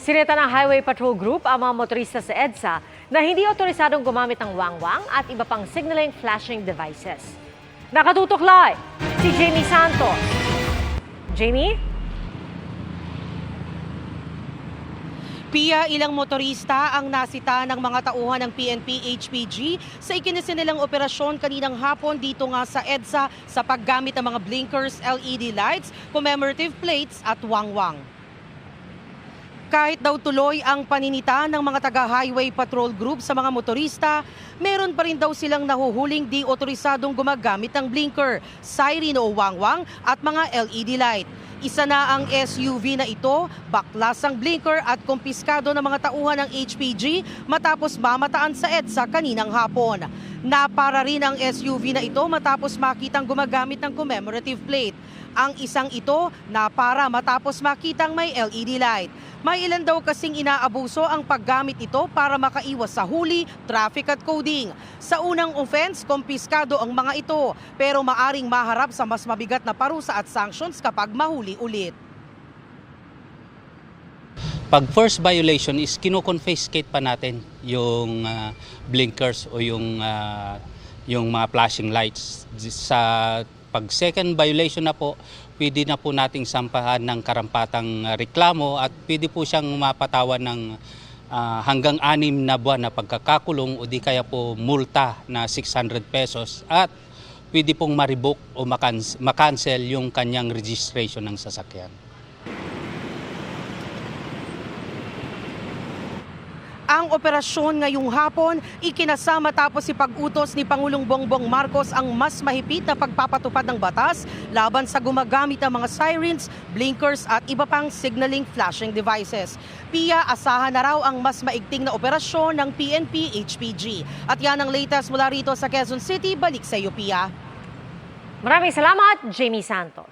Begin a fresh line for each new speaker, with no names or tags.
Sineta ng Highway Patrol Group ang mga motorista sa EDSA na hindi otorisadong gumamit ng wangwang at iba pang signaling flashing devices. Nakatutok live si Jamie Santos. Jamie?
Pia, ilang motorista ang nasita ng mga tauhan ng PNP-HPG sa ikinisinilang operasyon kaninang hapon dito nga sa EDSA sa paggamit ng mga blinkers, LED lights, commemorative plates at wangwang. Kahit daw tuloy ang paninita ng mga taga-Highway Patrol Group sa mga motorista, meron pa rin daw silang nahuhuling di otorisadong gumagamit ng blinker, siren o wangwang at mga LED light. Isa na ang SUV na ito, baklasang blinker at kumpiskado ng mga tauhan ng HPG matapos mamataan sa EDSA kaninang hapon. Napara rin ang SUV na ito matapos makitang gumagamit ng commemorative plate. Ang isang ito napara matapos makitang may LED light. May ilan daw kasing inaabuso ang paggamit ito para makaiwas sa huli, traffic at coding. Sa unang offense, kumpiskado ang mga ito pero maaring maharap sa mas mabigat na parusa at sanctions kapag mahuli ulit.
Pag first violation is kino-confiscate pa natin yung blinkers o yung mga flashing lights. Sa pag second violation na po, pwede na po nating sampahan ng karampatang reklamo at pwede po siyang mapatawan ng hanggang 6 na buwan na pagkakakulong o di kaya po multa na 600 pesos at pwede pong ma-revoke o makancel yung kanyang registration ng sasakyan.
Ang operasyon ngayong hapon, ikinasama tapos ipag-utos ni Pangulong Bongbong Marcos ang mas mahigpit na pagpapatupad ng batas laban sa gumagamit ng mga sirens, blinkers at iba pang signaling flashing devices. Pia, asahan na raw ang mas maigting na operasyon ng PNP-HPG. At yan ang latest mula rito sa Quezon City. Balik sa iyo, Pia.
Maraming salamat, Jamie Santos.